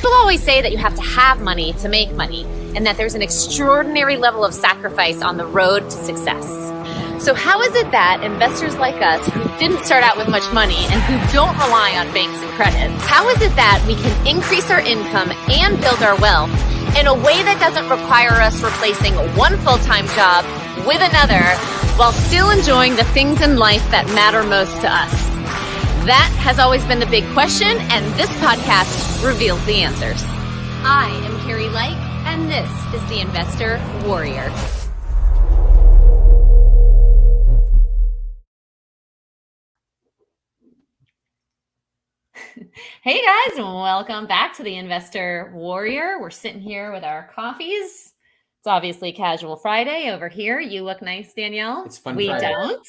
People always say that you have to have money to make money, and that there's an extraordinary level of sacrifice on the road to success. So how is it that investors like us, who didn't start out with much money and who don't rely on banks and credit, how is it that we can increase our income and build our wealth in a way that doesn't require us replacing one full-time job with another while still enjoying the things in life that matter most to us? That has always been the big question, and this podcast reveals the answers. I am Carrie Like, and this is the Investor Warrior. Hey guys, welcome back to the Investor Warrior. We're sitting here with our coffees. It's obviously Casual Friday over here. You look nice, Danielle. It's fun We Friday. don't.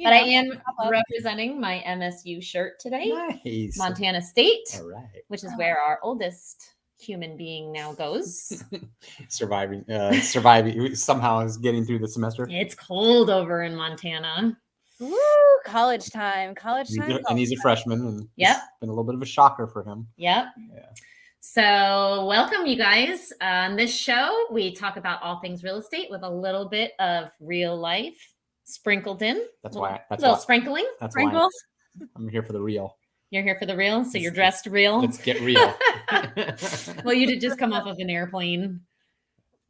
But I am representing my MSU shirt today. Nice. Montana State. All right. Which is where our oldest human being now goes. Surviving somehow is getting through the semester. It's cold over in Montana. Woo, college time. And he's a freshman, and Yep. It's been a little bit of a shocker for him. Yep. Yeah. So welcome, you guys. On this show, we talk about all things real estate with a little bit of real life sprinkled in. That's why. Sprinkling. That's Sprinkles. why I'm here for the real. You're here for the real, so you're dressed real. Let's get real. Well, you did just come off of an airplane.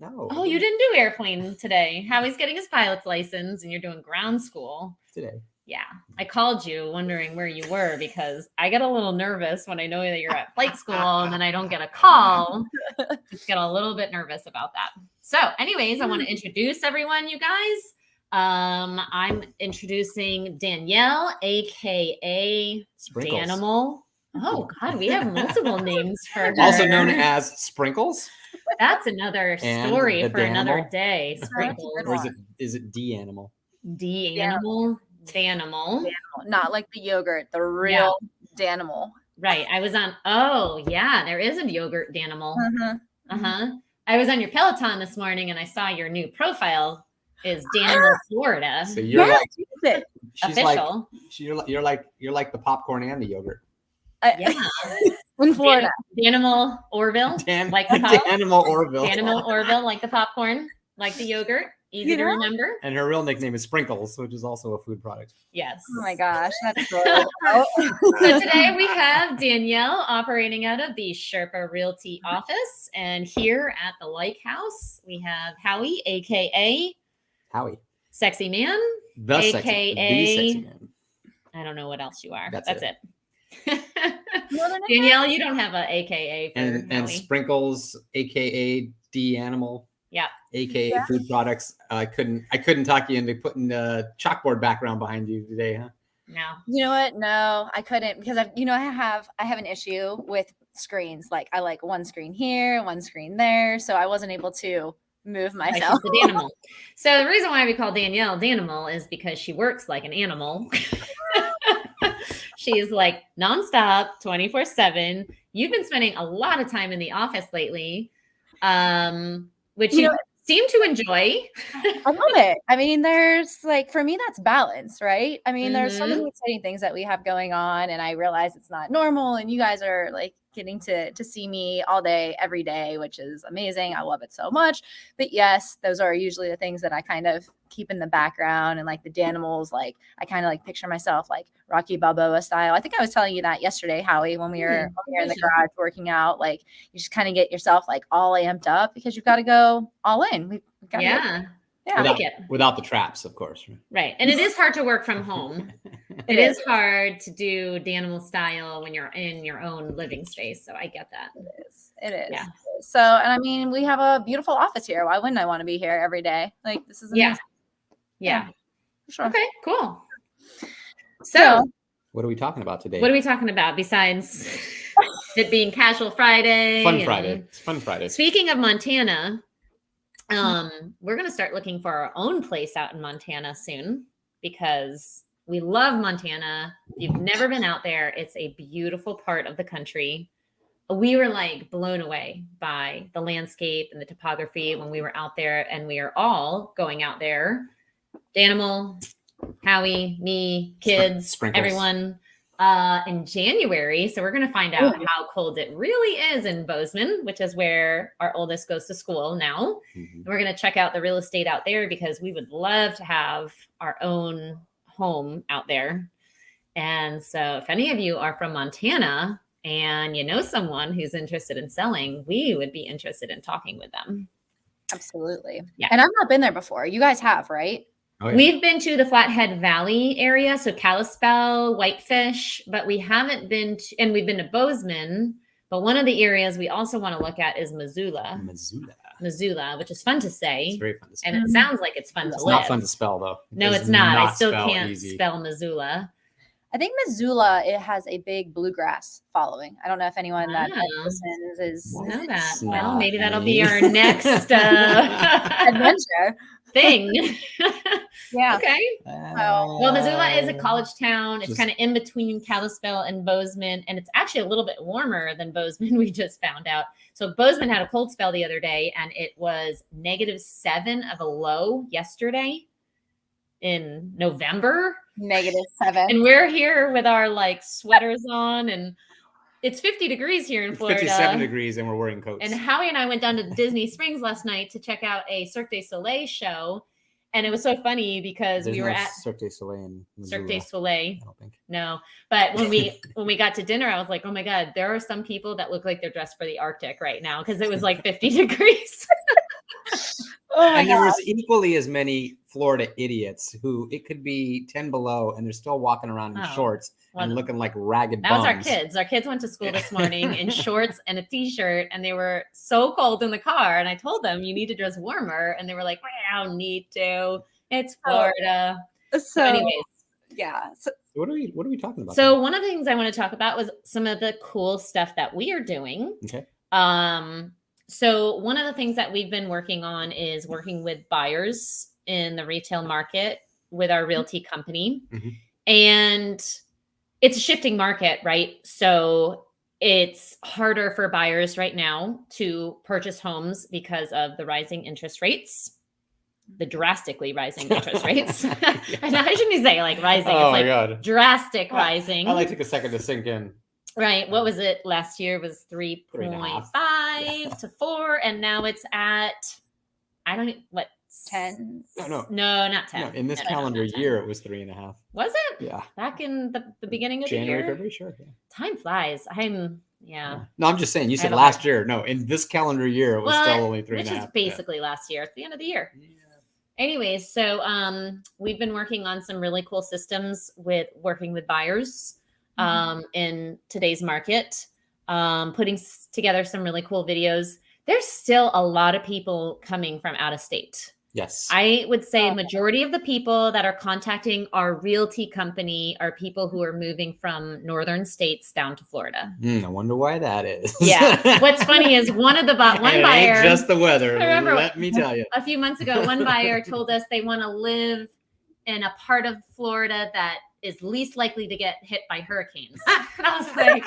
No. Oh, you didn't do airplane today. Howie's getting his pilot's license, and you're doing ground school today. Yeah, I called you wondering where you were because I get a little nervous when I know that you're at flight school and then I don't get a call. Just get a little bit nervous about that. So anyways, I want to introduce everyone, you guys. I'm introducing Danielle, aka Sprinkles. Danimal. Oh God, we have multiple names for her. Also known as Sprinkles. That's another story for another day. Sprinkles. Or is it D-animal? D-animal. Danimal. Not like the yogurt, the real Danimal. Right. I was on, there is a yogurt Danimal. I was on your Peloton this morning and I saw your new profile is Danimal, Florida. So you're official. You're like the popcorn and the yogurt. In Florida. Danimal Orville. Like the pop. Danimal Orville. Danimal Orville, like the popcorn, like the yogurt. Easy to remember. And her real nickname is Sprinkles, which is also a food product. Yes. Oh my gosh, that's cool. So today we have Danielle operating out of the Sherpa Realty office. And here at the Like House, we have Howie, aka Sexy Man. The sexy man. I don't know what else you are. That's it. Danielle, you don't have a AKA for and Sprinkles, aka D-animal. Yeah. AKA food products. I couldn't talk you into putting the chalkboard background behind you today, huh? No. You know what? No, I couldn't because I have an issue with screens. Like I like one screen here, one screen there. So I wasn't able to move myself. The animal. So the reason why we call Danielle Danimal is because she works like an animal. She's like nonstop, 24/7. You've been spending a lot of time in the office lately. Which you seem to enjoy. I love it. I mean, there's for me, that's balance, right? I mean, there's so many exciting things that we have going on, and I realize it's not normal. And you guys are getting to see me all day, every day, which is amazing. I love it so much. But yes, those are usually the things that I kind of keep in the background. And the Danimals, I kind of picture myself like Rocky Balboa style. I think I was telling you that yesterday, Howie, when we were in the garage working out. You just kind of get yourself all amped up because you've got to go all in. Without the traps, of course. Right. And it is hard to work from home. It is hard to do Danimal style when you're in your own living space. So I get that. It is. Yeah. So, and I mean, we have a beautiful office here. Why wouldn't I want to be here every day? This is amazing. Yeah. Sure. Okay, cool. So what are we talking about today? What are we talking about besides it being Casual Friday? It's Fun Friday. Speaking of Montana, we're going to start looking for our own place out in Montana soon because we love Montana. If you've never been out there, it's a beautiful part of the country. We were blown away by the landscape and the topography when we were out there, and we are all going out there. Danimal, Howie, me, kids, Sprinkles. Everyone. in January. So we're going to find out how cold it really is in Bozeman, which is where our oldest goes to school now. Mm-hmm. We're going to check out the real estate out there because we would love to have our own home out there. And so if any of you are from Montana and you know someone who's interested in selling, we would be interested in talking with them. Absolutely. Yeah. And I've not been there before. You guys have, right? Oh, yeah. We've been to the Flathead Valley area, so Kalispell, Whitefish, but we haven't been to, and we've been to Bozeman, but one of the areas we also want to look at is Missoula, which is fun to say. It's very fun to say. And it sounds like it's fun to live. It's not fun to spell, though. No, it's not. I still can't spell Missoula. I think Missoula, it has a big bluegrass following. I don't know if anyone that listens is. Know that. Well, maybe that'll be our next adventure thing. Yeah. Okay. Well, Missoula is a college town. It's kind of in between Kalispell and Bozeman, and it's actually a little bit warmer than Bozeman. We just found out. So Bozeman had a cold spell the other day, and it was -7 of a low yesterday in November. -7. And we're here with our like sweaters on, and it's 50 degrees here in Florida. 57 degrees, and we're wearing coats. And Howie and I went down to Disney Springs last night to check out a Cirque du Soleil show. And it was so funny because we were at Cirque du Soleil in Missoula. Cirque du Soleil. I don't think. No, but when we got to dinner, I was like, oh my God, there are some people that look like they're dressed for the Arctic right now because it was like 50 degrees. And there was equally as many Florida idiots who it could be 10 below and they're still walking around in shorts and looking like ragged bums. That was our kids. Our kids went to school this morning in shorts and a t-shirt, and they were so cold in the car. And I told them, you need to dress warmer. And they were like, I don't need to. It's Florida. So anyways. Yeah. So what are we talking about? So one of the things I want to talk about was some of the cool stuff that we are doing. Okay. So one of the things that we've been working on is working with buyers in the retail market with our realty company. Mm-hmm. And it's a shifting market, right? So it's harder for buyers right now to purchase homes because of the rising interest rates, the drastically rising interest rates. And I shouldn't say like rising. Oh, it's like God. Drastic rising. I like to take a second to sink in. Right. What was it last year? It was 3.5 to 4. And now it's at, I don't know, what? 10? No, not 10. No, in this calendar year, it was 3.5. Was it? Yeah. Back in the beginning of January, the year? February, sure. Yeah. Time flies. No, I'm just saying, you said last year. No, in this calendar year, it was still only 3.5. Which is basically last year. At the end of the year. Yeah. Anyways, so we've been working on some really cool systems with working with buyers in today's market, putting together some really cool videos. There's still a lot of people coming from out of state. Yes. I would say majority of the people that are contacting our realty company are people who are moving from northern states down to Florida. I wonder why that is. Yeah. What's funny is one buyer. Ain't just the weather. Let me tell you. A few months ago, one buyer told us they want to live in a part of Florida that is least likely to get hit by hurricanes. And I was like,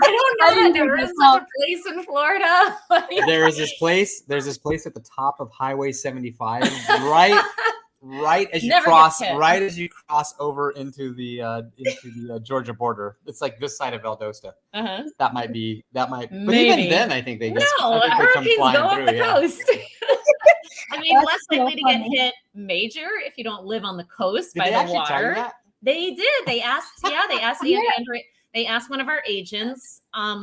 I don't know that there is such a place in Florida. There's this place at the top of Highway 75, right as you cross over into the Georgia border. It's like this side of Valdosta. Uh-huh. That might, but even then, I think they just hurricanes go up the coast. I mean, less likely to get hit major if you don't live on the coast by the water. They did. They asked. They asked one of our agents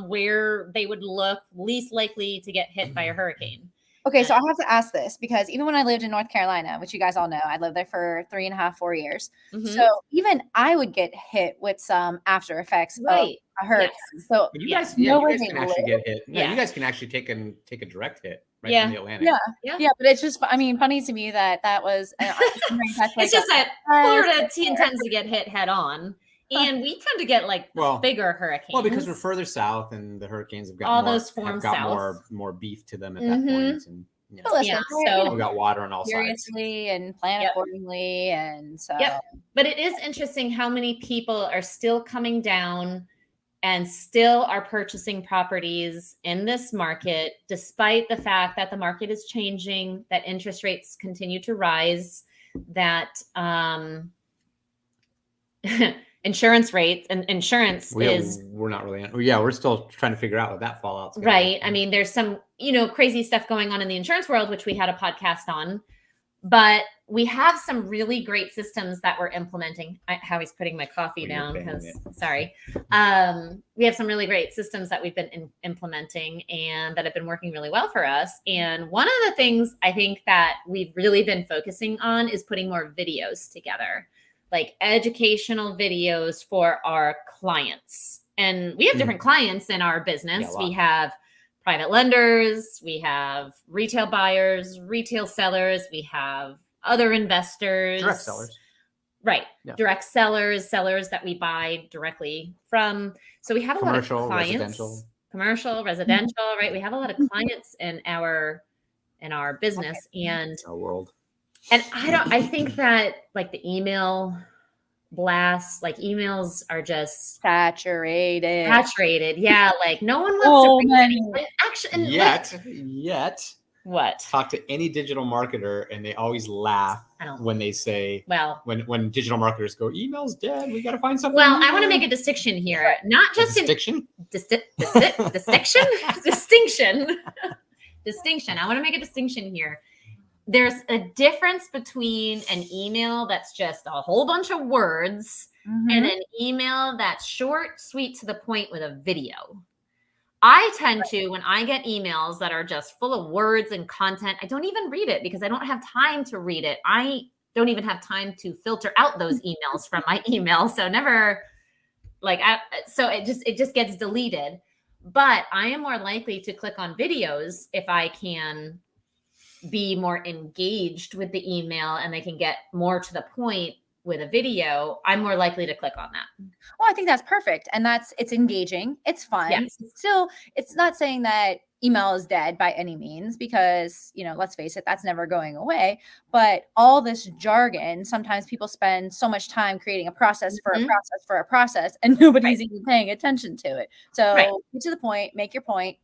where they would look least likely to get hit by a hurricane. Okay, so I have to ask this because even when I lived in North Carolina, which you guys all know, I lived there for 3.5, 4 years. Mm-hmm. So even I would get hit with some after effects of a hurricane. Yes. So you guys can actually get hit. No, you guys can actually take a direct hit. Right from the Atlantic. Yeah, but it's just, funny to me that was. It's just that Florida tends to get hit head on, and we tend to get bigger hurricanes. Well, because we're further south, and the hurricanes have got more beef to them at that point, and so we got water on all sides. And plan accordingly, and so. Yep. But it is interesting how many people are still coming down and still are purchasing properties in this market, despite the fact that the market is changing, that interest rates continue to rise, that insurance rates, and insurance we're not really, we're still trying to figure out what that fallout's gonna right. be. I mean, there's some, crazy stuff going on in the insurance world, which we had a podcast on, but we have some really great systems that we're implementing. Howie's putting my coffee down because, sorry. We have some really great systems that we've been implementing and that have been working really well for us. And one of the things I think that we've really been focusing on is putting more videos together, like educational videos for our clients. And we have different clients in our business. We have private lenders, we have retail buyers, retail sellers, we have other investors. Direct sellers. Right. Yeah. Direct sellers that we buy directly from. So we have a lot of clients. Commercial, residential, right? We have a lot of clients in our business and our world. And I think that like the email blasts, like emails are just saturated. Yeah, like no one wants to read anything. Actually, yet. What? Talk to any digital marketer and they always laugh when they say, when digital marketers go, email's dead, we got to find something. Well, I want to make a distinction here, not just distinction. Distinction. I want to make a distinction here. There's a difference between an email that's just a whole bunch of words and an email that's short, sweet, to the point with a video. I tend to, when I get emails that are just full of words and content, I don't even read it because I don't have time to read it. I don't even have time to filter out those emails from my email. So so it just gets deleted. But I am more likely to click on videos if I can be more engaged with the email and they can get more to the point with a video. I'm more likely to click on that. Well, I think that's perfect. And it's engaging. It's fun. Yes. It's not saying that email is dead by any means because, let's face it, that's never going away. But all this jargon, sometimes people spend so much time creating a process for a process for a process and nobody's even paying attention to it. So get to the point, make your point.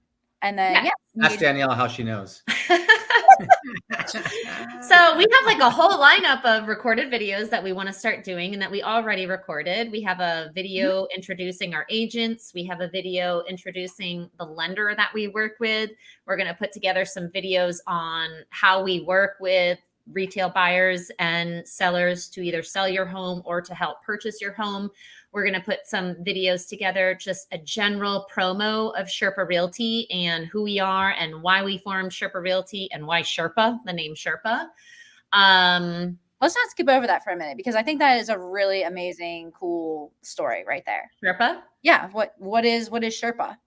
And then, ask Danielle how she knows. So we have like a whole lineup of recorded videos that we want to start doing and that we already recorded. We have a video introducing our agents. We have a video introducing the lender that we work with. We're going to put together some videos on how we work with retail buyers and sellers to either sell your home or to help purchase your home. We're going to put some videos together, just a general promo of Sherpa Realty and who we are and why we formed Sherpa Realty and why Sherpa, the name Sherpa. Let's not skip over that for a minute because I think that is a really amazing, cool story right there. Sherpa? Yeah. What is Sherpa?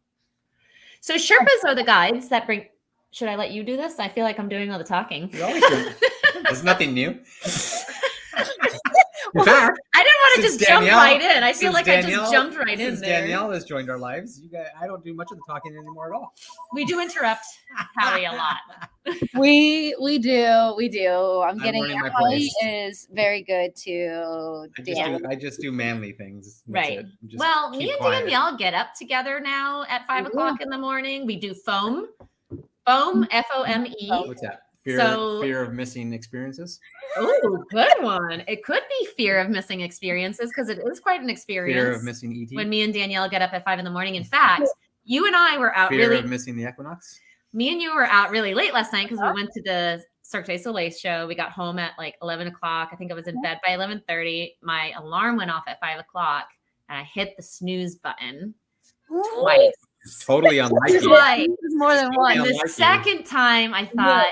So Sherpas are the guides that bring. Should I let you do this? I feel like I'm doing all the talking. You're always doing. There's nothing new. In fact, I didn't want to just jump right in. I feel like I just jumped right in there. Danielle has joined our lives. I don't do much of the talking anymore at all. We do interrupt Howie a lot. We do. Howie is very good to I just do manly things. Right. Well, me and Danielle get up together now at 5 o'clock in the morning. We do FOME. FOME, FOME. What's that? Fear of missing experiences. Oh, good one. It could be fear of missing experiences because it is quite an experience. Fear of missing ET. When me and Danielle get up at 5 a.m. In fact, you and I were out fear of missing the equinox. Me and you were out really late last night because we went to the Cirque du Soleil show. We got home at like 11 o'clock. I think I was in bed by 11:30. My alarm went off at 5 o'clock and I hit the snooze button twice. Totally unlike you. Twice. More than one. And the second time I thought,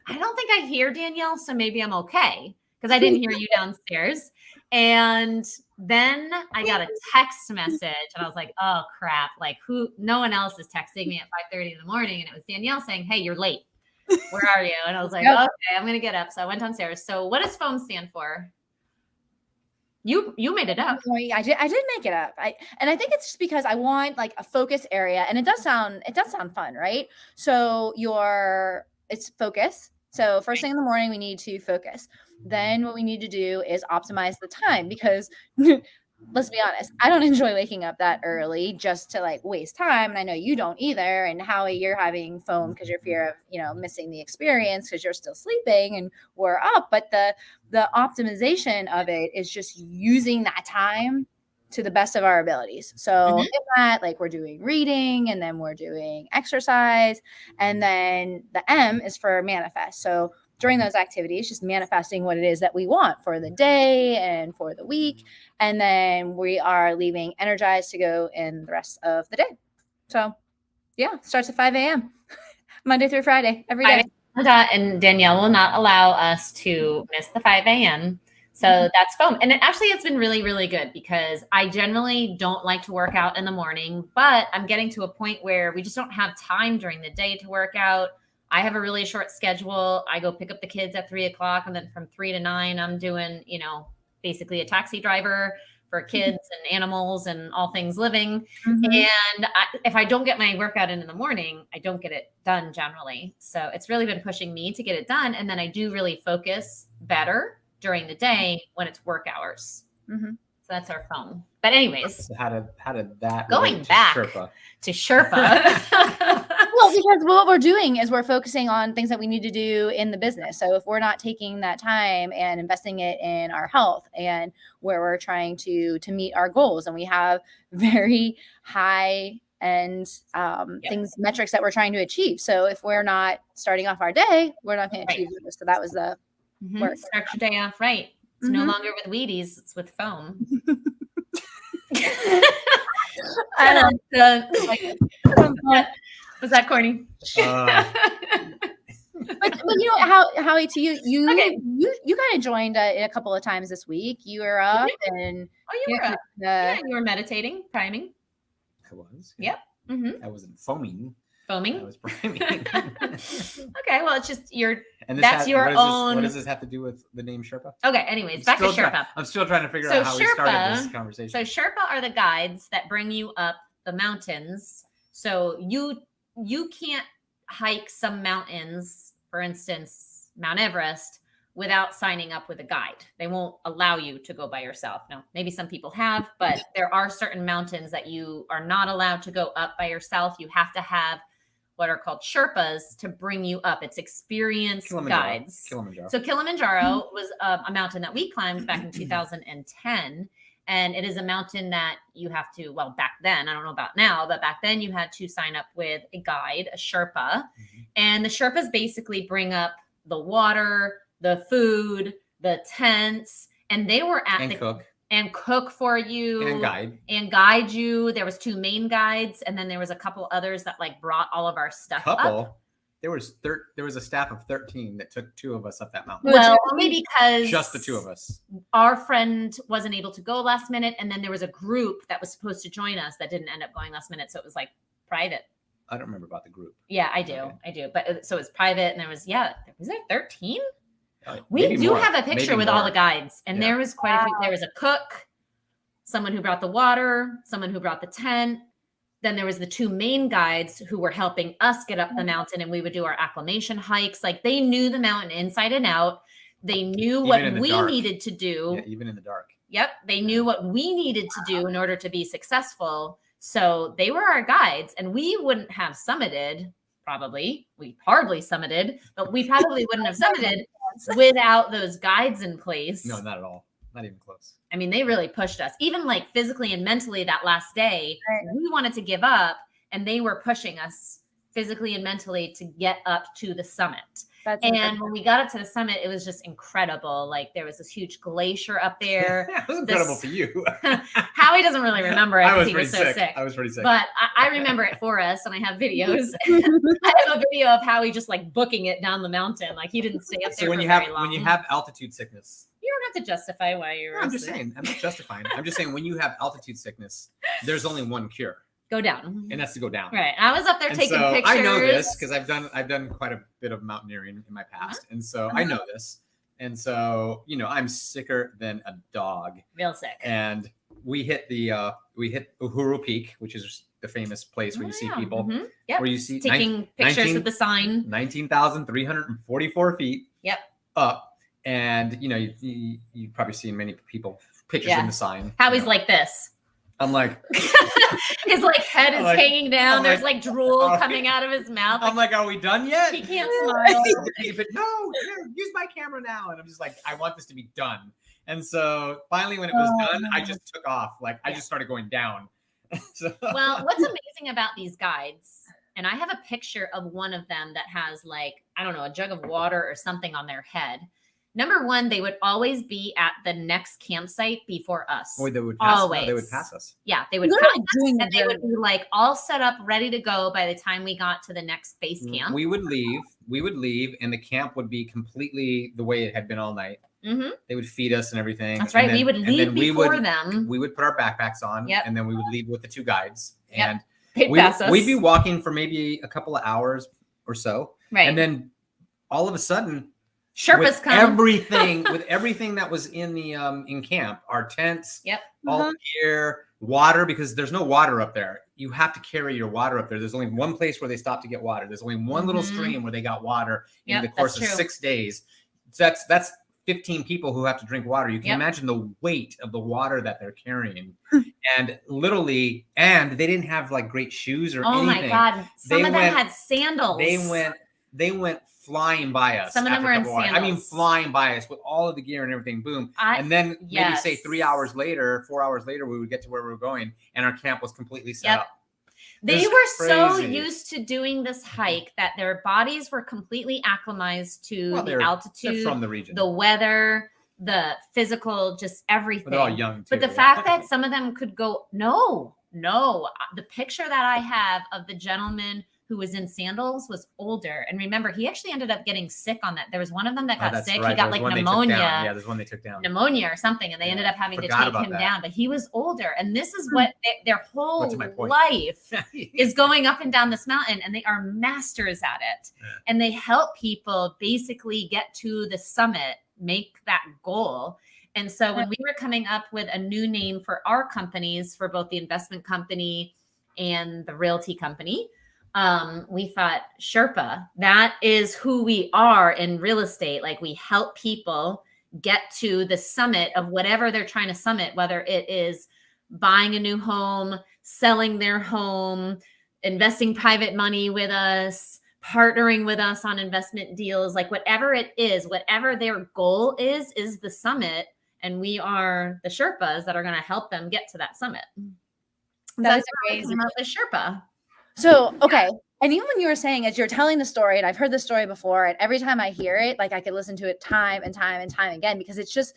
I don't think I hear Danielle, so maybe I'm okay because I didn't hear you downstairs. And then I got a text message and I was like, oh crap, like no one else is texting me at 5:30 in the morning. And it was Danielle saying, hey, you're late. Where are you? And I was like, okay, I'm going to get up. So I went downstairs. So what does FOME stand for? You made it up. I did make it up. I think it's just because I want like a focus area and it does sound fun, right? So it's focus. So first thing in the morning, we need to focus. Then what we need to do is optimize the time because let's be honest, I don't enjoy waking up that early just to like waste time. And I know you don't either. And Howie, you're having FOME because you're fear of, missing the experience because you're still sleeping and we're up. But the optimization of it is just using that time to the best of our abilities. So in that, like, we're doing reading, and then we're doing exercise, and then the M is for manifest. So during those activities, just manifesting what it is that we want for the day and for the week. And then we are leaving energized to go in the rest of the day. So yeah, starts at 5 a.m. Monday through Friday, every day. And Danielle will not allow us to miss the 5 a.m. So that's FOME. And it's been really, really good, because I generally don't like to work out in the morning, but I'm getting to a point where we just don't have time during the day to work out. I have a really short schedule. I go pick up the kids at 3 o'clock, and then from 3 to 9, I'm doing, basically a taxi driver for kids and animals and all things living. And if I don't get my workout in the morning, I don't get it done generally. So it's really been pushing me to get it done. And then I do really focus better during the day when it's work hours. So that's our FOME. But anyways, so how did that going back to Sherpa? Well, because what we're doing is we're focusing on things that we need to do in the business. So if we're not taking that time and investing it in our health, and where we're trying to meet our goals, and we have very high end metrics that we're trying to achieve. So if we're not starting off our day, we're not going to achieve this. So that was the work. Start your day off right. It's no longer with Wheaties, it's with FOME. Was that corny? But you know, Howie, to you kind of joined a couple of times this week. You were up and you were up. Yeah, you were meditating, priming. I was. Yep. I wasn't foaming. I was priming. Okay, well, it's just your. And that's your own. What does this have to do with the name Sherpa? Okay. Anyways, back to Sherpa. I'm still trying to figure out how we started this conversation. So Sherpa are the guides that bring you up the mountains. So you can't hike some mountains, for instance, Mount Everest, without signing up with a guide. They won't allow you to go by yourself. Now, maybe some people have, but there are certain mountains that you are not allowed to go up by yourself. You have to have what are called Sherpas to bring you up. It's experienced guides. So Kilimanjaro was a mountain that we climbed back in 2010. And it is a mountain that you have to, well, back then, I don't know about now, but back then you had to sign up with a guide, a Sherpa. And the Sherpas basically bring up the water, the food, the tents, and they were at cook for you and guide you. There was 2 main guides, and then there was a couple others that like brought all of our stuff up. There was a staff of 13 that took 2 of us up that mountain. Well, only because just the 2 of us. Our friend wasn't able to go last minute, and then there was a group that was supposed to join us that didn't end up going last minute, so it was like private. I don't remember about the group. Yeah, I do. Okay. I do. But so it's private, and there was there 13? We do have a picture with all the guides, and there was quite a few. There was a cook, someone who brought the water, someone who brought the tent. Then there was the 2 main guides who were helping us get up the mountain, and we would do our acclimation hikes. Like, they knew the mountain inside and out. They knew what we needed to do. Yeah, even in the dark. Yep. They knew what we needed to do in order to be successful. So they were our guides, and we wouldn't have summited. Probably. We hardly summited, but we probably wouldn't have summited without those guides in place. No, not at all. Not even close. I mean, they really pushed us, even like physically and mentally. That last day, we wanted to give up, and they were pushing us physically and mentally to get up to the summit. And when we got up to the summit, it was just incredible. Like, there was this huge glacier up there. It was incredible for you. Howie doesn't really remember it because he was so sick. I was pretty sick. But I remember it for us, and I have videos. I have a video of Howie just like booking it down the mountain. Like, he didn't stay up there for very long. When you have altitude sickness. You don't have to justify why you were. I'm just saying. I'm not justifying. I'm just saying, when you have altitude sickness, there's only one cure. Go down. And that's to go down. Right. I was up there taking pictures. I know this because I've done quite a bit of mountaineering in my past. And so I know this. And so, I'm sicker than a dog. Real sick. And we hit Uhuru Peak, which is the famous place where you see people. Yep. Where you see taking pictures with the sign. 19,344 feet. Yep. Up. And you've probably seen many people pictures in the sign. Howie's like this. I'm like, his head is hanging down. There's drool coming out of his mouth. I'm like, are we done yet? He can't smile. But no, use my camera now. And I'm just like, I want this to be done. And so finally, when it was done, I just took off. Like I just started going down. Well, what's amazing about these guides, and I have a picture of one of them that has like, I don't know, a jug of water or something on their head. Number one, they would always be at the next campsite before us. Oh, they would pass. Always. No, they would pass us. Yeah, they would pass us, and they would be like all set up, ready to go by the time we got to the next base camp. We would leave, and the camp would be completely the way it had been all night. Mm-hmm. They would feed us and everything. That's right. We would leave before them. We would put our backpacks on, and then we would leave with the two guides. And they'd pass us. We'd be walking for maybe a couple of hours or so. Right. And then all of a sudden, Sherpas come. With everything that was in the in camp, our tents, all the gear, water, because there's no water up there. You have to carry your water up there. There's only one place where they stop to get water. There's only one little stream where they got water in the course of 6 days. So that's 15 people who have to drink water. You can imagine the weight of the water that they're carrying. And literally, and they didn't have like great shoes or anything. Oh my God. Some of them had sandals. They went flying by us. Some of them were in sandals. I mean, flying by us with all of the gear and everything. Boom. And then maybe say 4 hours later, we would get to where we were going, and our camp was completely set up. They were so used to doing this hike that their bodies were completely acclimatized to the altitude, from the region, the weather, the physical, just everything. But they're all young too. But the fact that some of them could go, no. The picture that I have of the gentleman who was in sandals was older. And remember, he actually ended up getting sick on that. There was one of them that got sick. Right. He got like pneumonia. Yeah, there's one they took down. Pneumonia or something. And they ended up having to take him down. But he was older. And this is what their whole life is, going up and down this mountain. And they are masters at it. Yeah. And they help people basically get to the summit, make that goal. And so when we were coming up with a new name for our companies, for both the investment company and the realty company, we thought Sherpa, that is who we are in real estate. Like, we help people get to the summit of whatever they're trying to summit, whether it is buying a new home, selling their home, investing private money with us, partnering with us on investment deals, like whatever it is, whatever their goal is the summit. And we are the Sherpas that are going to help them get to that summit. That's amazing. The Sherpa. So, okay. And even when you were saying, as you're telling the story, and I've heard the story before, and every time I hear it, like I could listen to it time and time and time again, because it's just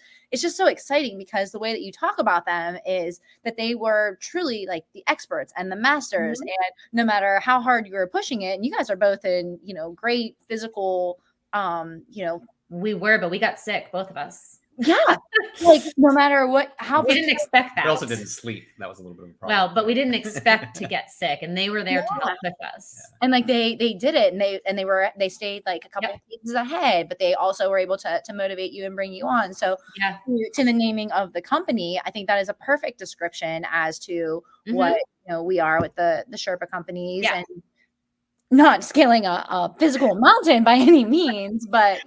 so exciting, because the way that you talk about them is that they were truly like the experts and the masters. And no matter how hard you were pushing it, and you guys are both in, great physical, we were, but we got sick, both of us. Yeah. Like, no matter how we didn't expect that. We also didn't sleep. That was a little bit of a problem. Well, but we didn't expect to get sick, and they were there to help with us. Yeah. And like they did it, and they stayed like a couple of pieces ahead, but they also were able to motivate you and bring you on. So to the naming of the company, I think that is a perfect description as to what we are with the Sherpa Companies, and not scaling a physical mountain by any means, but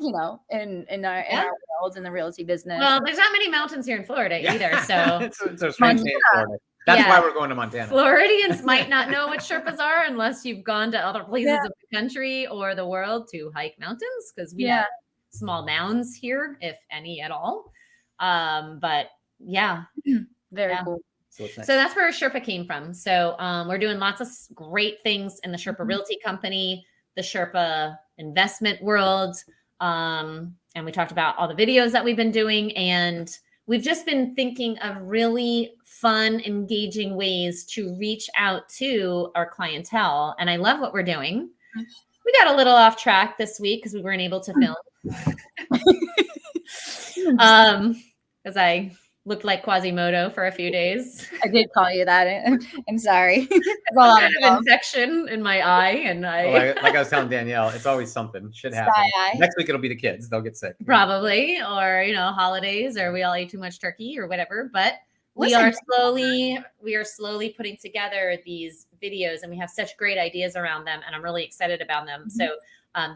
in our worlds, in the realty business. Well, there's not many mountains here in Florida either, so it's a strange name, Florida. That's why we're going to Montana. Floridians might not know what Sherpas are unless you've gone to other places of the country or the world to hike mountains, because we have small mounds here, if any at all. But very cool. So that's where Sherpa came from. So we're doing lots of great things in the Sherpa Realty Company, the Sherpa investment world. And we talked about all the videos that we've been doing. And we've just been thinking of really fun, engaging ways to reach out to our clientele. And I love what we're doing. We got a little off track this week because we weren't able to film. Because I looked like Quasimodo for a few days. I did call you that. I'm sorry. I had an infection in my eye, and like I was telling Danielle, it's always something. Should happen. Next week it'll be the kids. They'll get sick. Probably, or holidays, or we all ate too much turkey, or whatever. But we are slowly putting together these videos, and we have such great ideas around them, and I'm really excited about them. So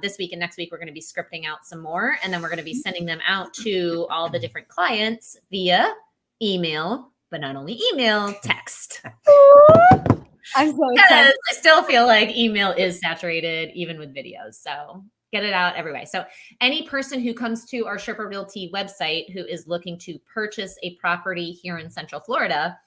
this week and next week, we're going to be scripting out some more, and then we're going to be sending them out to all the different clients via email, but not only email, text. I'm so excited. I still feel like email is saturated, even with videos. So get it out every way. So any person who comes to our Sherpa Realty website who is looking to purchase a property here in Central Florida,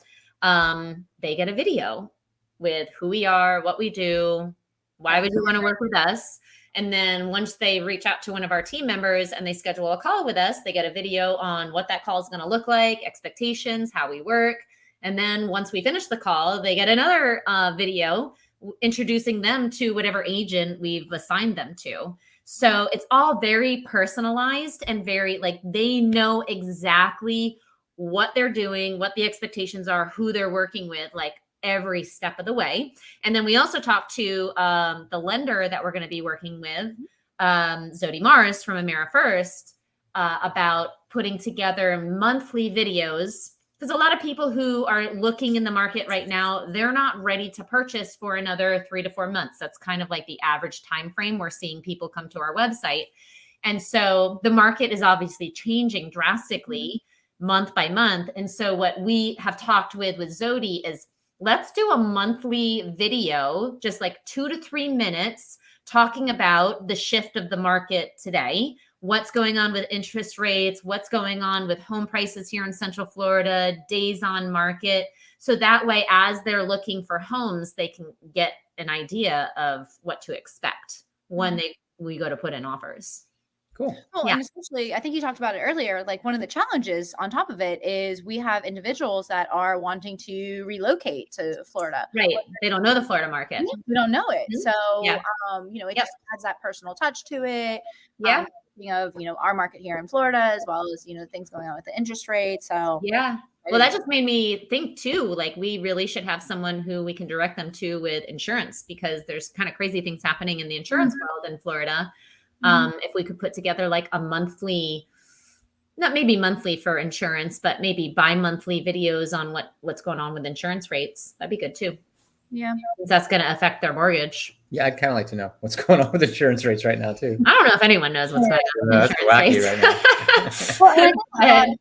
they get a video with who we are, what we do, why would you want to work with us? And then once they reach out to one of our team members and they schedule a call with us, they get a video on what that call is going to look like, expectations, how we work. And then once we finish the call, they get another video introducing them to whatever agent we've assigned them to. So it's all very personalized and very like they know exactly what they're doing, what the expectations are, who they're working with, like every step of the way. And then we also talked to the lender that we're going to be working with, Zodi Mars from AmeriFirst, about putting together monthly videos. Because a lot of people who are looking in the market right now, they're not ready to purchase for another 3 to 4 months. That's kind of like the average time frame we're seeing people come to our website. And so the market is obviously changing drastically month by month. And so what we have talked with Zodi is let's do a monthly video, just like 2 to 3 minutes, talking about the shift of the market today. What's going on with interest rates, what's going on with home prices here in Central Florida, days on market. So that way, as they're looking for homes, they can get an idea of what to expect when we go to put in offers. Cool. Well, and especially, I think you talked about it earlier, like one of the challenges on top of it is we have individuals that are wanting to relocate to Florida. Right. They don't know the Florida market. We don't know it. So, it Yep. just adds that personal touch to it. Yeah. Of, our market here in Florida, as well as, things going on with the interest rate. So, yeah. Well, that just made me think too, like we really should have someone who we can direct them to with insurance, because there's kind of crazy things happening in the insurance world in Florida. If we could put together like a monthly, not maybe monthly for insurance, but maybe bi-monthly videos on what's going on with insurance rates, that'd be good too. Yeah. That's going to affect their mortgage. Yeah, I'd kind of like to know what's going on with insurance rates right now too. I don't know if anyone knows what's going on with That's wacky rates. right now.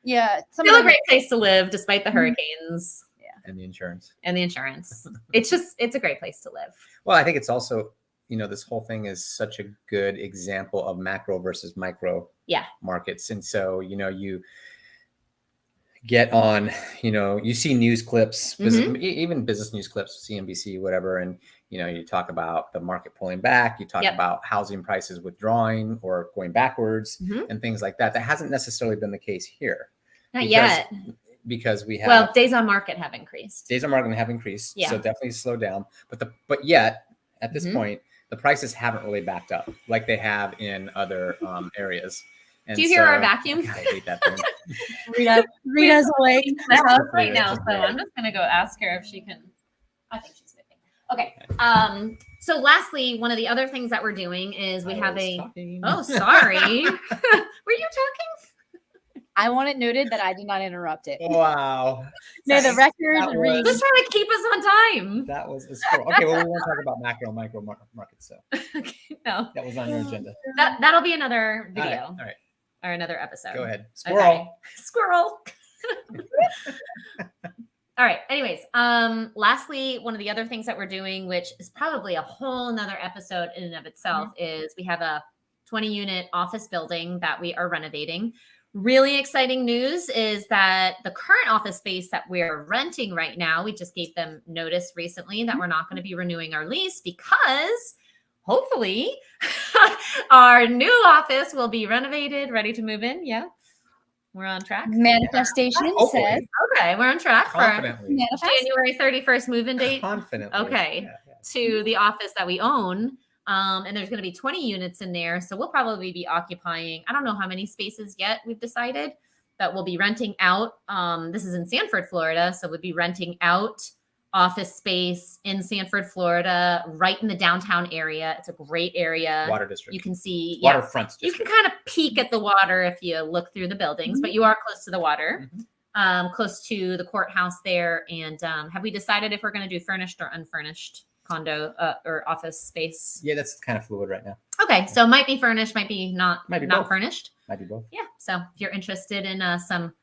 Yeah. Still a great place to live despite the hurricanes. Yeah. And the insurance. It's a great place to live. Well, I think it's also, this whole thing is such a good example of macro versus micro markets. And so, you get on, you see news clips, even business news clips, CNBC, whatever. And, you talk about the market pulling back, you talk about housing prices withdrawing or going backwards and things like that. That hasn't necessarily been the case here. Not yet. Because we have. Well, days on market have increased. Days on market have increased. Yeah. So definitely slowed down. But yet, at this point, the prices haven't really backed up like they have in other areas. And do you hear our vacuum? I hate that thing. Rita's awake right now, so I'm just gonna go ask her if she can. I think she's sleeping. Okay. So lastly, one of the other things that we're doing is we have a. Talking. Oh, sorry. Were you talking? I want it noted that I did not interrupt it. Wow. No, the record reads. Just trying to keep us on time. That was a squirrel. Okay, well, we won't talk about macro and micro markets. So Okay, no, that was on your agenda. that'll be another video. All right. Or another episode. Go ahead. Squirrel. Okay. Squirrel. All right. Anyways, lastly, one of the other things that we're doing, which is probably a whole nother episode in and of itself, is we have a 20-unit office building that we are renovating. Really exciting news is that the current office space that we're renting right now, we just gave them notice recently that we're not going to be renewing our lease because hopefully our new office will be renovated, ready to move in. Yeah. We're on track. Manifestation says. Okay, we're on track for Confidently. January 31st move-in date. Confidently. Okay, to the office that we own. And there's going to be 20 units in there. So we'll probably be occupying, I don't know how many spaces yet we've decided, but we'll be renting out. This is in Sanford, Florida. So we'll be renting out office space in Sanford, Florida, right in the downtown area. It's a great area. Water district. You can see Waterfront district. You can kind of peek at the water if you look through the buildings, but you are close to the water, close to the courthouse there. And have we decided if we're going to do furnished or unfurnished condo or office space? Yeah, that's kind of fluid right now. Okay, so might be furnished, might be not both. furnished. Might be both. Yeah, so if you're interested in some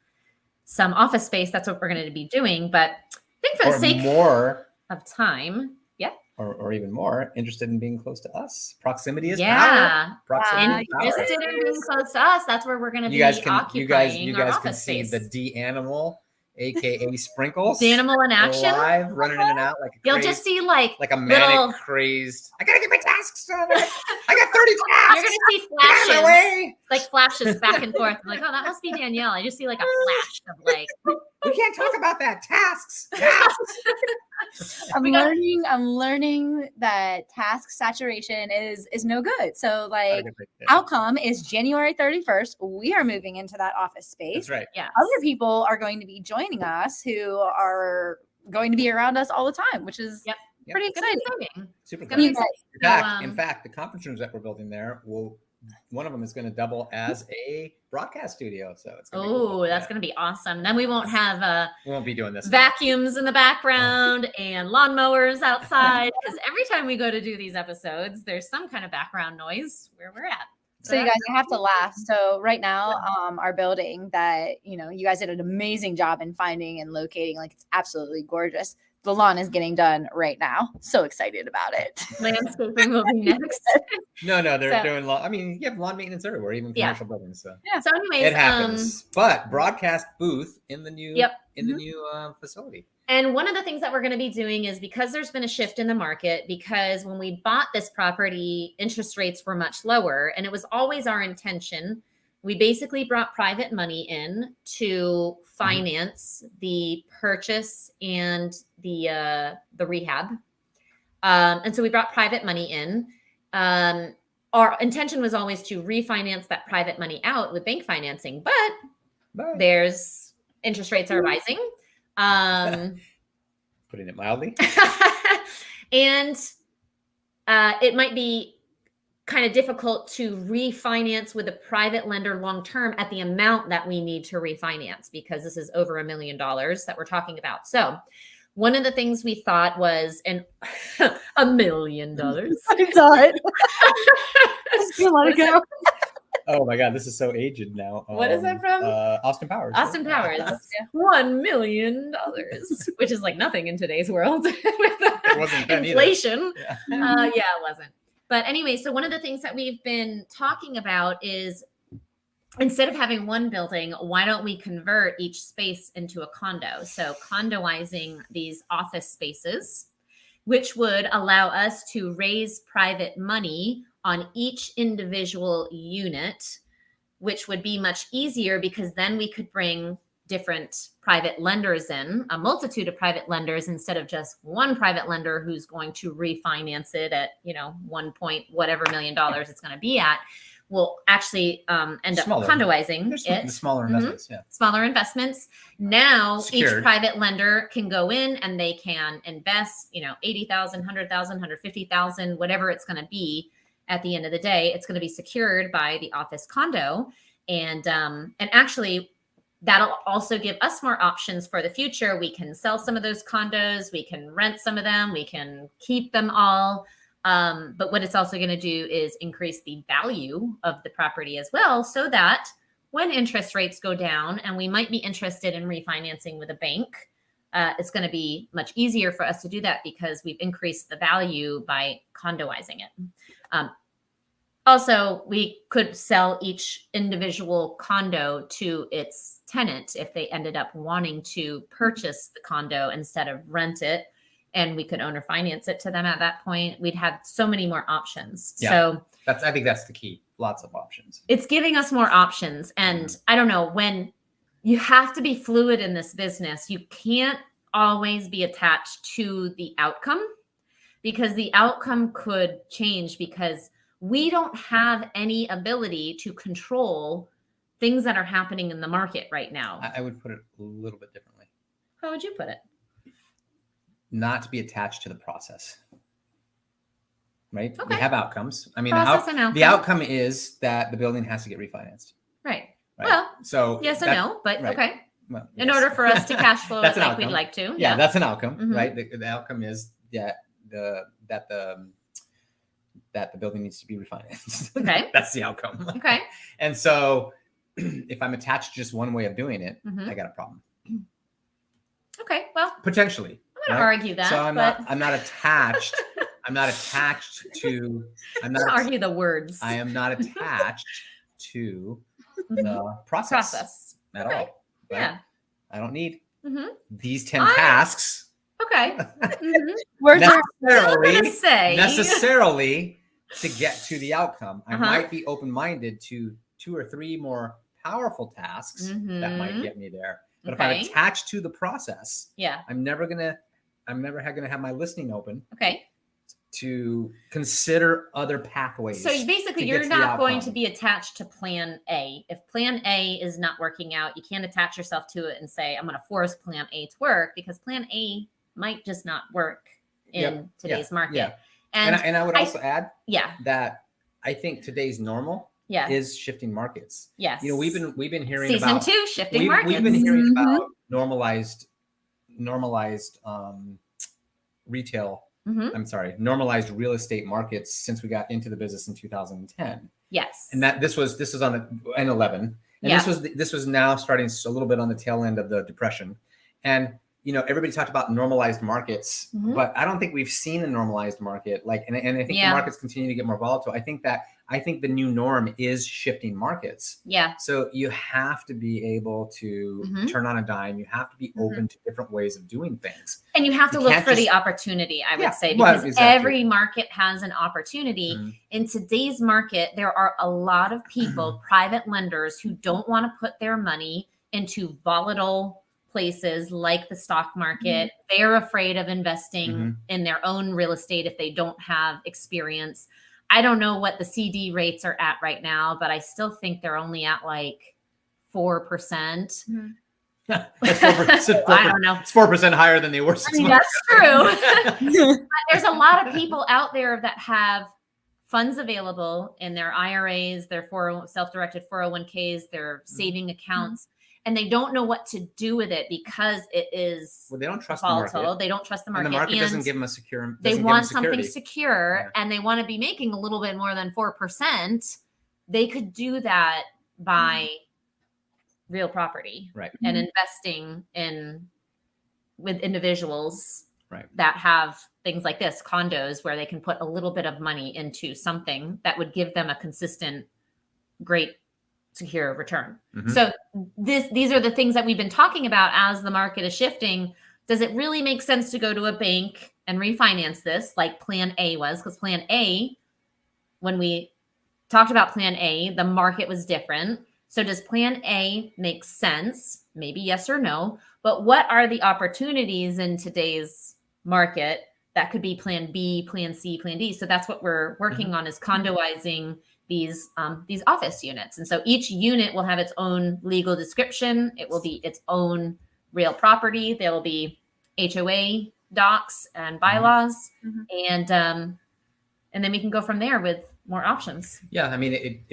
office space, that's what we're going to be doing. But I think for the sake more of time, Yeah. Or even more interested in being close to us. Proximity is power. Proximity is power. Interested in being close to us. That's where we're going to be occupying you our guys office can see space. the D animal, aka Sprinkles. The animal in action. Live, running in and out like a You'll just see like a manic crazed. I gotta get my tasks done. I got 30 tasks. You're gonna see flashes, like flashes back and forth. I'm like, oh, that must be Danielle. I just see like a flash of like. We can't talk about that. Tasks. I'm learning that task saturation is no good. So like outcome is January 31st. We are moving into that office space. That's right. Yeah. Other people are going to be joining us who are going to be around us all the time, which is pretty exciting. Super cool. In fact, the conference rooms that we're building there one of them is going to double as a broadcast studio. So it's that's going to be awesome. Then we won't have we won't be doing this vacuums in the background and lawnmowers outside, because every time we go to do these episodes, there's some kind of background noise where we're at. So you guys, I have to laugh. So right now, our building that, you guys did an amazing job in finding and locating, like it's absolutely gorgeous. The lawn is getting done right now. So excited about it. Landscaping will be next. No, they're doing lawn. I mean, you have lawn maintenance everywhere, even commercial buildings. So So anyways, it happens. But broadcast booth in the new the new facility. And one of the things that we're going to be doing is, because there's been a shift in the market, because when we bought this property, interest rates were much lower, and it was always our intention. We basically brought private money in to finance the purchase and the rehab. And so we brought private money in. Our intention was always to refinance that private money out with bank financing, but there's interest rates are rising. Putting it mildly. And it might be kind of difficult to refinance with a private lender long-term at the amount that we need to refinance, because this is over $1 million that we're talking about. So one of the things we thought was $1 million. I saw it. Let it go. Oh my God, this is so aged now. What is that from? Austin Powers. Austin Powers. $1 million, which is like nothing in today's world. It wasn't inflation. Yeah, it wasn't. But anyway, so one of the things that we've been talking about is, instead of having one building, why don't we convert each space into a condo? So condoizing these office spaces, which would allow us to raise private money on each individual unit, which would be much easier, because then we could bring different private lenders in, a multitude of private lenders, instead of just one private lender who's going to refinance it at, $1 whatever million it's going to be at. We'll actually end up condoizing it. Smaller investments, Smaller investments. Now Secured. Each private lender can go in and they can invest, $80,000, $100,000, $150,000, whatever it's going to be. At the end of the day, it's going to be secured by the office condo. And actually, that'll also give us more options for the future. We can sell some of those condos. We can rent some of them. We can keep them all. But what it's also going to do is increase the value of the property as well, so that when interest rates go down and we might be interested in refinancing with a bank, it's going to be much easier for us to do that, because we've increased the value by condoizing it. Also, we could sell each individual condo to its tenant if they ended up wanting to purchase the condo instead of rent it, and we could owner finance it to them at that point. We'd have so many more options. Yeah, so I think that's the key. Lots of options. It's giving us more options. And I don't know, when you have to be fluid in this business, you can't always be attached to the outcome, because the outcome could change, because we don't have any ability to control things that are happening in the market right now. I would put it a little bit differently. How would you put it? Not to be attached to the process. Right? Okay. We have outcomes. I mean, the outcome is that the building has to get refinanced. Right. Right? Well, so yes and no, but right. okay. Well, in order for us to cash flow it like we'd like to. Yeah, that's an outcome, right? The outcome is that the building needs to be refinanced. Okay. That's the outcome. Okay. And so if I'm attached to just one way of doing it, I got a problem. Okay. Well, potentially. going to argue that. So I'm not attached. I'm not attached to. I'm not argue the words. I am not attached to the process at all. Right? Yeah. I don't need these 10 tasks. Okay. necessarily to get to the outcome. I might be open-minded to 2 or 3 more powerful tasks that might get me there. But if I'm attached to the process, I'm never gonna have my listening open. Okay. To consider other pathways. So basically, you're not going to be attached to plan A. If plan A is not working out, you can't attach yourself to it and say, I'm going to force plan A to work, because plan A might just not work in today's market. Yeah. And I would also add that I think today's normal is shifting markets. Yes. You know, we've been hearing Season about 2 shifting markets. We've been hearing about normalized retail. Normalized real estate markets since we got into the business in 2010. Yes. And that this was on the N11. And this was now starting a little bit on the tail end of the Depression. And everybody talked about normalized markets, but I don't think we've seen a normalized market. And I think the markets continue to get more volatile. I think the new norm is shifting markets. Yeah. So you have to be able to turn on a dime. You have to be open to different ways of doing things. And you have to look for the opportunity, I would say, because every market has an opportunity. In today's market, there are a lot of people, private lenders, who don't want to put their money into volatile places like the stock market. They're afraid of investing in their own real estate if they don't have experience. I don't know what the CD rates are at right now, but I still think they're only at like 4%. That's 4%. I don't know. It's 4% higher than they were 6 months ago. That's true. But there's a lot of people out there that have funds available in their IRAs, their self-directed 401ks, their saving accounts. And they don't know what to do with it because it is they don't trust volatile. The market. They don't trust the market. And the market doesn't give them a secure. They want something secure, and they want to be making a little bit more than 4%. They could do that by real property, and investing with individuals that have things like this, condos, where they can put a little bit of money into something that would give them a consistent, great, secure return. So these are the things that we've been talking about as the market is shifting. Does it really make sense to go to a bank and refinance this like plan A was? Because plan A, when we talked about plan A, the market was different. So does plan A make sense? Maybe yes or no. But what are the opportunities in today's market that could be plan B, plan C, plan D? So that's what we're working on, is condoizing these office units. And so each unit will have its own legal description. It will be its own real property. There will be HOA docs and bylaws, and then we can go from there with more options. Yeah, I mean,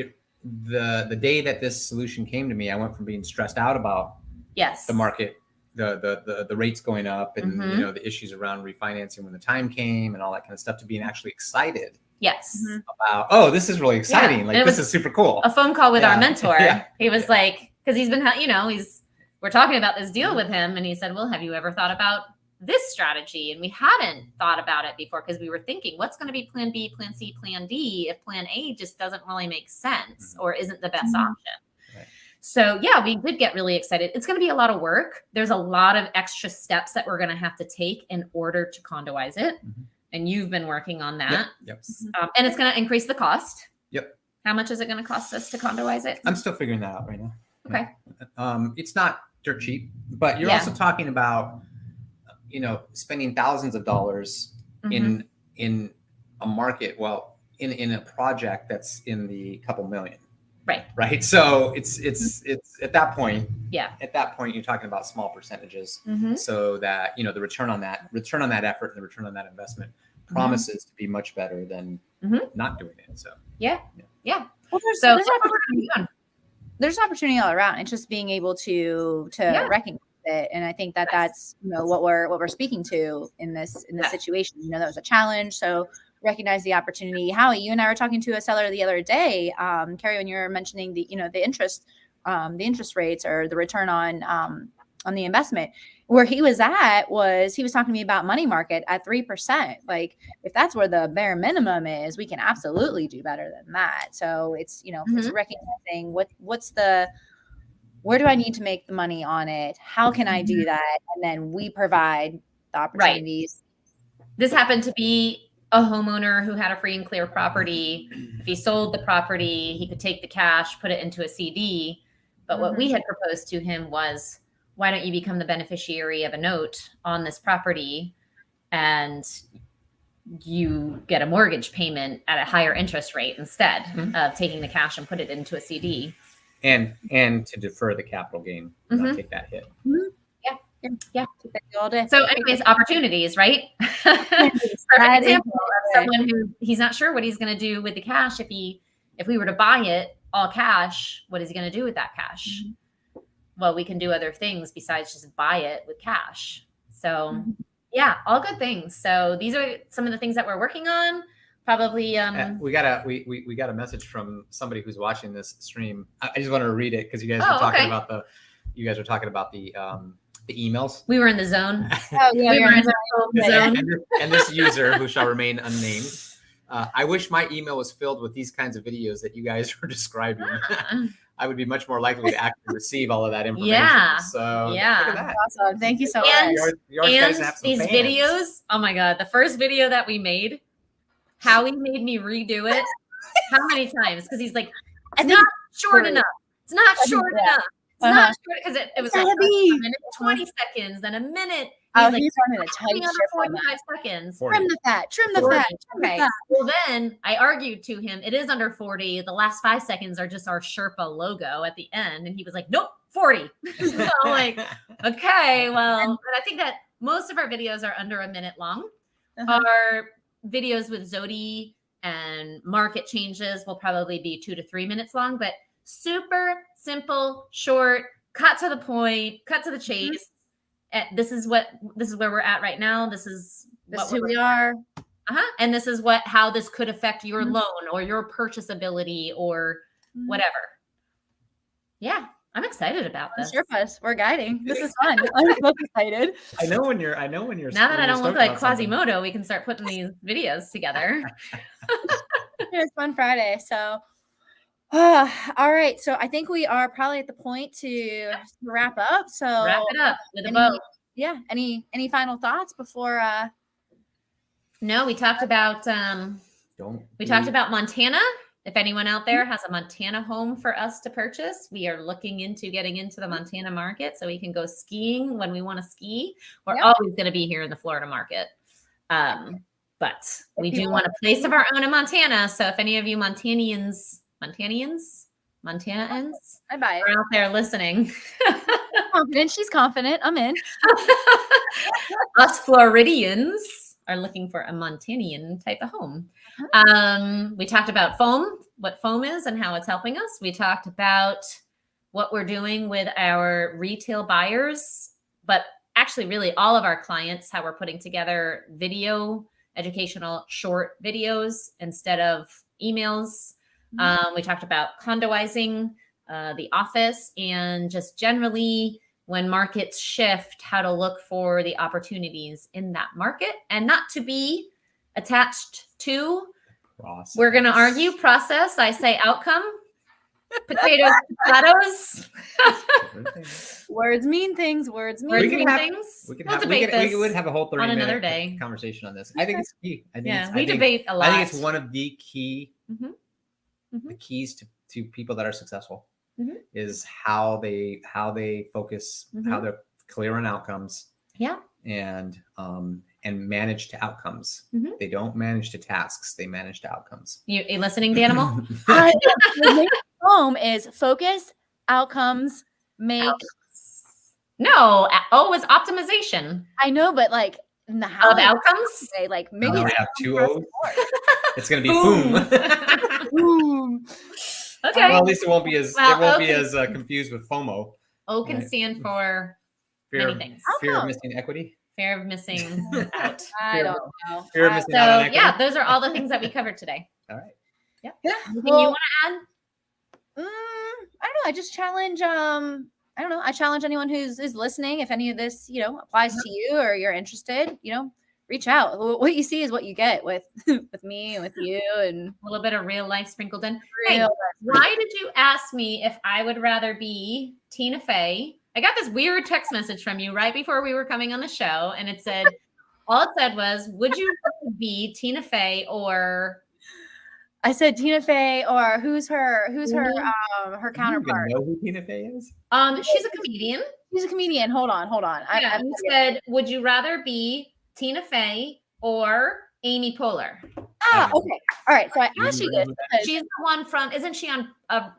the day that this solution came to me, I went from being stressed out about the market, the rates going up, and the issues around refinancing when the time came, and all that kind of stuff, to being actually excited. Yes. About, this is really exciting. Like, this is super cool. A phone call with our mentor. He was like, because he's been, we're talking about this deal with him, and he said, well, have you ever thought about this strategy? And we hadn't thought about it before, because we were thinking, what's going to be plan B, plan C, plan D, if plan A just doesn't really make sense or isn't the best option. So we did get really excited. It's going to be a lot of work. There's a lot of extra steps that we're going to have to take in order to condoize it. And you've been working on that. Yep. And it's going to increase the cost. Yep. How much is it going to cost us to condoize it? I'm still figuring that out right now. Okay. It's not dirt cheap, but you're also talking about, spending thousands of dollars in a market, in a project that's in the couple million. Right. So it's at that point. At that point, you're talking about small percentages, so that the return on that effort and the return on that investment promises to be much better than not doing it. So Well, there's opportunity all around. It's just being able to recognize it, and I think that's what we're speaking to in this situation. That was a challenge, so recognize the opportunity. Howie, you and I were talking to a seller the other day, Carrie, when you were mentioning the interest rates or the return on the investment. Where he was talking to me about money market at 3%. Like if that's where the bare minimum is, we can absolutely do better than that. So it's, it's recognizing where do I need to make the money on it? How can I do that? And then we provide the opportunities. Right. This happened to be a homeowner who had a free and clear property. If he sold the property, he could take the cash, put it into a CD. But what we had proposed to him was, why don't you become the beneficiary of a note on this property and you get a mortgage payment at a higher interest rate instead of taking the cash and put it into a CD. And to defer the capital gain, not take that hit. Yeah. All day. So anyways, opportunities, right? Perfect example of someone who he's not sure what he's going to do with the cash. If we were to buy it all cash, what is he going to do with that cash? Well, we can do other things besides just buy it with cash. So yeah, all good things. So these are some of the things that we're working on. Probably we got a message from somebody who's watching this stream. I just wanted to read it because you guys were talking about the emails. We were in the zone. We were in the zone. And this user, who shall remain unnamed, I wish my email was filled with these kinds of videos that you guys were describing. I would be much more likely to actually receive all of that information. Yeah. So look at that. Awesome. Thank you so much. And these videos, oh my God, the first video that we made, Howie made me redo it. How many times? Because he's like, it's not short enough. It's not short enough. It's not short because it was like a minute, 20 seconds, then a minute. He's running a tight ship 45 seconds. 40. Trim the fat. Okay. Well, then I argued to him, it is under 40. The last 5 seconds are just our Sherpa logo at the end. And he was like, nope, 40. So I'm like, okay, well, but I think that most of our videos are under a minute long. Our videos with Zodi and market changes will probably be 2 to 3 minutes long, but super simple, short, cut to the point, cut to the chase. This is where we're at right now. This is who we are. And this is how this could affect your loan or your purchase ability or whatever. Yeah, I'm excited about this. Sherpas, we're guiding. This is fun. I'm so excited. I know when you're. Now that I don't look like Quasimodo, we can start putting these videos together. It's Fun Friday, so. All right. So I think we are probably at the point to wrap up. So wrap it up with a bow. Yeah. Any final thoughts before? No, we talked about talked about Montana. If anyone out there has a Montana home for us to purchase, we are looking into getting into the Montana market so we can go skiing when we want to ski. We're always going to be here in the Florida market. But we do want a place of our own in Montana. So if any of you Montanians I buy it. Are out there listening. Confident. She's confident. I'm in. Us Floridians are looking for a Montanian type of home. We talked about FOME, what FOME is and how it's helping us. We talked about what we're doing with our retail buyers, but actually really all of our clients, how we're putting together educational short videos instead of emails. We talked about condoizing, the office, and just generally when markets shift, how to look for the opportunities in that market and not to be attached to process. We're going to argue process. I say outcome. Potatoes, Words mean things. We would have a whole 30-minute conversation on this. I think it's key. We debate a lot. I think it's one of the key. The keys to people that are successful is how they focus, how they're clear on outcomes. Yeah. And manage to outcomes. They don't manage to tasks. They manage to outcomes. You listening, Danimal? Home is focus, outcomes, make. No, O is optimization. I know, but like in the house of outcomes, like maybe we have 2 O's. It's going to be boom. Boom. Okay. Well, at least it won't be as confused with FOMO. O can stand for many things. Fear of missing equity. Fear of missing out. I don't know. Fear of missing out on equity. Yeah, those are all the things that we covered today. All right. Yeah. Anything you want to add? I don't know. I just challenge I don't know. I challenge anyone who's listening. If any of this, applies to you or you're interested, reach out. What you see is what you get with with me and with you, and a little bit of real life sprinkled in. Hey, why did you ask me if I would rather be Tina Fey? I got this weird text message from you right before we were coming on the show, and it said, all it said was, would you rather be Tina Fey or? I said Tina Fey, or who's her counterpart? Do you even know who Tina Fey is? She's a comedian. She's a comedian. Hold on. Yeah, you said, would you rather be Tina Fey or Amy Poehler? Ah, okay. All right. So I asked you this. She's the one from, isn't she on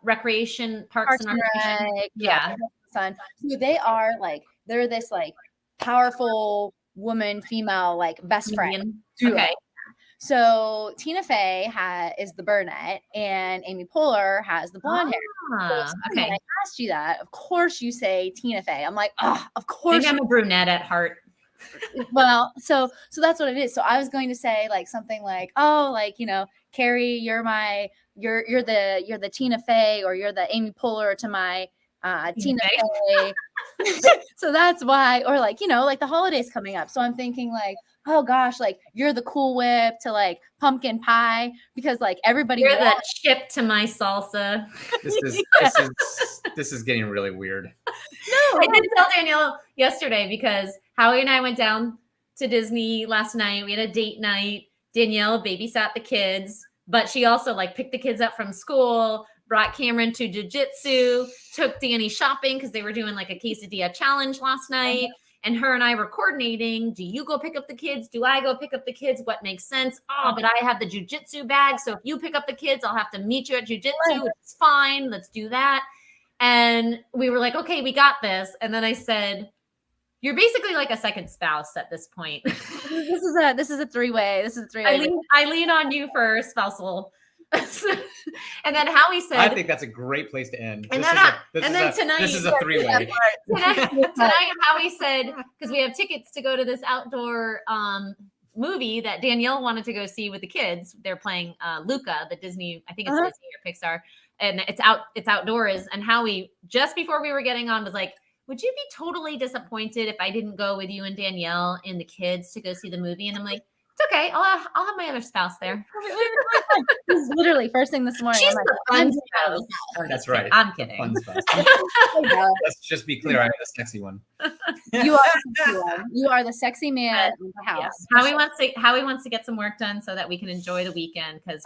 Recreation, Parks and Recreation? Yeah. So they are like, they're this like powerful woman, female, like best friend. Okay. So Tina Fey is the brunette, and Amy Poehler has the blonde hair. So okay. I asked you that. Of course, you say Tina Fey. I'm like, oh, of course. Maybe I'm a brunette at heart. Well, so that's what it is. So I was going to say like something like, oh, like, Carrie, you're the Tina Fey, or you're the Amy Poehler to my Tina Fey. So that's why, or like, like the holidays coming up. So I'm thinking like, oh gosh, like you're the Cool Whip to like pumpkin pie, because like everybody. You're the chip to my salsa. This is getting really weird. No, I did tell Danielle yesterday, because Howie and I went down to Disney last night. We had a date night. Danielle babysat the kids, but she also like picked the kids up from school, brought Cameron to jiu-jitsu, took Danny shopping because they were doing like a quesadilla challenge last night. And her and I were coordinating. Do you go pick up the kids? Do I go pick up the kids? What makes sense? Oh, but I have the jujitsu bag. So if you pick up the kids, I'll have to meet you at jujitsu. It's fine. Let's do that. And we were like, okay, we got this. And then I said, you're basically like a second spouse at this point. This is a three-way. I lean on you for spousal. And then Howie said, I think that's a great place to end. Tonight this is a three-way. Tonight Howie said, because we have tickets to go to this outdoor movie that Danielle wanted to go see with the kids. They're playing Luca, the Disney, I think it's Disney or Pixar, and it's outdoors. And Howie, just before we were getting on, was like, would you be totally disappointed if I didn't go with you and Danielle and the kids to go see the movie? And I'm like, it's okay. I'll have my other spouse there. This is literally first thing this morning. She's the fun spouse. That's right. I'm kidding. Fun spouse. Let's just be clear. I'm the sexy one. You are the sexy one. You are the sexy man in the house. Yes. Howie wants to get some work done so that we can enjoy the weekend, because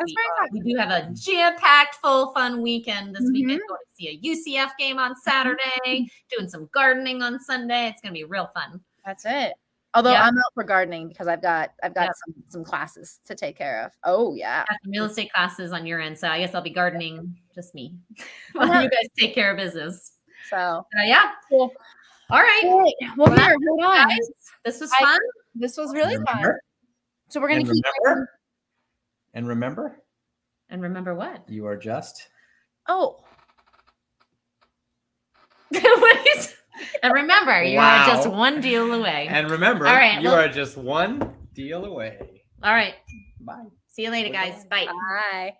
we do have a jam-packed, full, fun weekend this weekend. Going to see a UCF game on Saturday, doing some gardening on Sunday. It's going to be real fun. That's it. Although I'm out for gardening because I've got some classes to take care of. Oh yeah. Got some real estate classes on your end. So I guess I'll be gardening, just me. While you guys take care of business. So yeah. Cool. All right. Well, here, hold on. Guys, this was fun. This was really fun. So we're gonna keep and remember. And remember what? You are just. Oh. And remember, you are just one deal away. And remember, you are just one deal away. All right. Bye. See you later, guys. Bye. Bye.